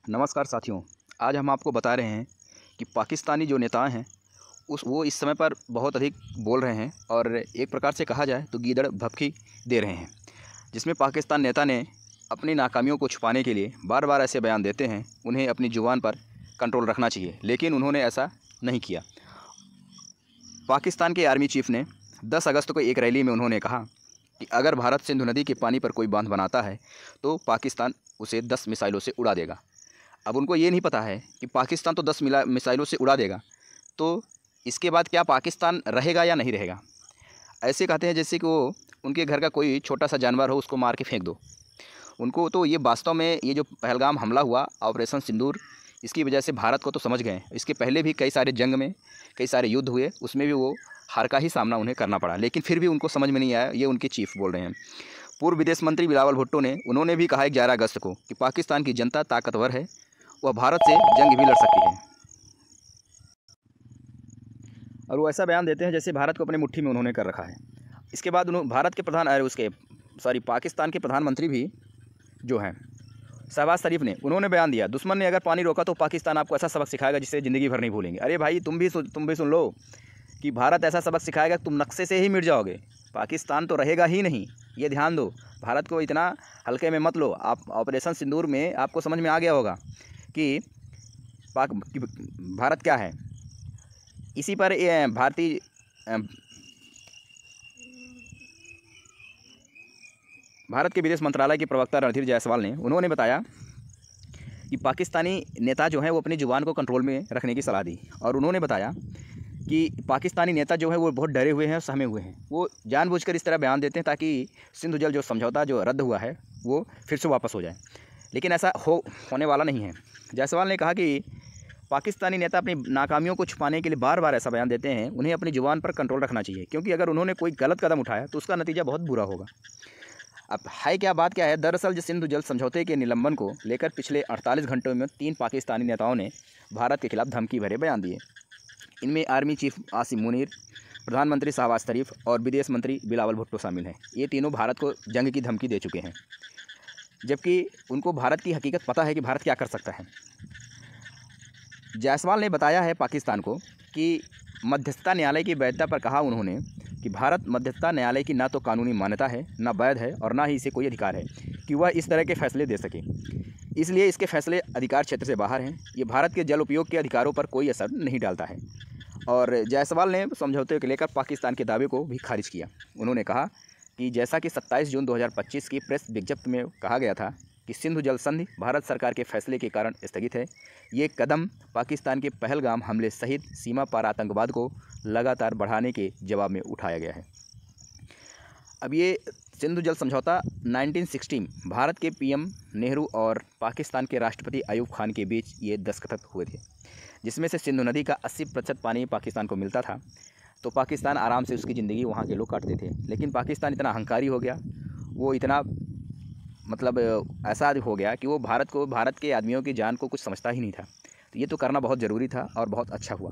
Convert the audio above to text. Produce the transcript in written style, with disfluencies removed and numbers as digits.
नमस्कार साथियों। आज हम आपको बता रहे हैं कि पाकिस्तानी जो नेता हैं वो इस समय पर बहुत अधिक बोल रहे हैं और एक प्रकार से कहा जाए तो गीदड़ भभकी दे रहे हैं, जिसमें पाकिस्तान नेता ने अपनी नाकामियों को छुपाने के लिए बार बार ऐसे बयान देते हैं। उन्हें अपनी जुबान पर कंट्रोल रखना चाहिए, लेकिन उन्होंने ऐसा नहीं किया। पाकिस्तान के आर्मी चीफ ने 10 अगस्त को एक रैली में उन्होंने कहा कि अगर भारत सिंधु नदी के पानी पर कोई बांध बनाता है तो पाकिस्तान उसे 10 मिसाइलों से उड़ा देगा। अब उनको ये नहीं पता है कि पाकिस्तान तो 10 मिसाइलों से उड़ा देगा, तो इसके बाद क्या पाकिस्तान रहेगा या नहीं रहेगा। ऐसे कहते हैं जैसे कि वो उनके घर का कोई छोटा सा जानवर हो, उसको मार के फेंक दो। उनको तो ये वास्तव में ये जो पहलगाम हमला हुआ, ऑपरेशन सिंदूर, इसकी वजह से भारत को तो समझ गए। इसके पहले भी कई सारे जंग में कई सारे युद्ध हुए, उसमें भी वो हार का ही सामना उन्हें करना पड़ा, लेकिन फिर भी उनको समझ में नहीं आया। ये उनके चीफ बोल रहे हैं। पूर्व विदेश मंत्री बिलावल भुट्टो ने उन्होंने भी कहा 11 अगस्त को कि पाकिस्तान की जनता ताकतवर है, वह भारत से जंग भी लड़ सकती है। और वो ऐसा बयान देते हैं जैसे भारत को अपनी मुट्ठी में उन्होंने कर रखा है। इसके बाद भारत के पाकिस्तान के प्रधानमंत्री भी जो हैं शहबाज शरीफ ने उन्होंने बयान दिया, दुश्मन ने अगर पानी रोका तो पाकिस्तान आपको ऐसा सबक सिखाएगा जिसे ज़िंदगी भर नहीं भूलेंगे। अरे भाई, तुम भी सुन लो कि भारत ऐसा सबक सिखाएगा, तुम नक्शे से ही मिट जाओगे। पाकिस्तान तो रहेगा ही नहीं, ये ध्यान दो। भारत को इतना हल्के में मत लो। आप ऑपरेशन सिंदूर में आपको समझ में आ गया होगा कि भारत क्या है। इसी पर भारत के विदेश मंत्रालय के प्रवक्ता रणधीर जायसवाल ने उन्होंने बताया कि पाकिस्तानी नेता जो हैं वो अपनी जुबान को कंट्रोल में रखने की सलाह दी। और उन्होंने बताया कि पाकिस्तानी नेता जो है वो बहुत डरे हुए हैं और सहमे हुए हैं। वो जानबूझकर इस तरह बयान देते हैं ताकि सिंधु जल जो समझौता जो रद्द हुआ है वो फिर से वापस हो जाए, लेकिन ऐसा होने वाला नहीं है। जायसवाल ने कहा कि पाकिस्तानी नेता अपनी नाकामियों को छुपाने के लिए बार बार ऐसा बयान देते हैं। उन्हें अपनी जुबान पर कंट्रोल रखना चाहिए, क्योंकि अगर उन्होंने कोई गलत कदम उठाया तो उसका नतीजा बहुत बुरा होगा। अब बात क्या है, दरअसल सिंधु जल समझौते के निलंबन को लेकर पिछले 48 घंटों में 3 पाकिस्तानी नेताओं ने भारत के खिलाफ धमकी भरे बयान दिए। इनमें आर्मी चीफ आसिम मुनीर, प्रधानमंत्री शहबाज शरीफ और विदेश मंत्री बिलावल भुट्टो शामिल हैं। ये तीनों भारत को जंग की धमकी दे चुके हैं, जबकि उनको भारत की हकीकत पता है कि भारत क्या कर सकता है। जायसवाल ने बताया है पाकिस्तान को कि मध्यस्थता न्यायालय की वैधता पर कहा उन्होंने कि भारत मध्यस्थता न्यायालय की ना तो कानूनी मान्यता है, ना वैध है और ना ही इसे कोई अधिकार है कि वह इस तरह के फैसले दे सके। इसलिए इसके फैसले अधिकार क्षेत्र से बाहर हैं। ये भारत के जल उपयोग के अधिकारों पर कोई असर नहीं डालता है। और जायसवाल ने समझौते को लेकर पाकिस्तान के दावे को भी खारिज किया। उन्होंने कहा कि जैसा कि 27 जून 2025 की प्रेस विज्ञप्ति में कहा गया था कि सिंधु जल संधि भारत सरकार के फैसले के कारण स्थगित है। ये कदम पाकिस्तान के पहलगाम हमले सहित सीमा पार आतंकवाद को लगातार बढ़ाने के जवाब में उठाया गया है। अब ये सिंधु जल समझौता 1960 भारत के पीएम नेहरू और पाकिस्तान के राष्ट्रपति अयूब खान के बीच ये दस्तखत हुए थे, जिसमें से सिंधु नदी का 80% पानी पाकिस्तान को मिलता था। तो पाकिस्तान आराम से उसकी ज़िंदगी वहाँ के लोग काटते थे, लेकिन पाकिस्तान इतना अहंकारी हो गया, वो इतना ऐसा हो गया कि वो भारत के आदमियों की जान को कुछ समझता ही नहीं था। तो ये तो करना बहुत ज़रूरी था और बहुत अच्छा हुआ।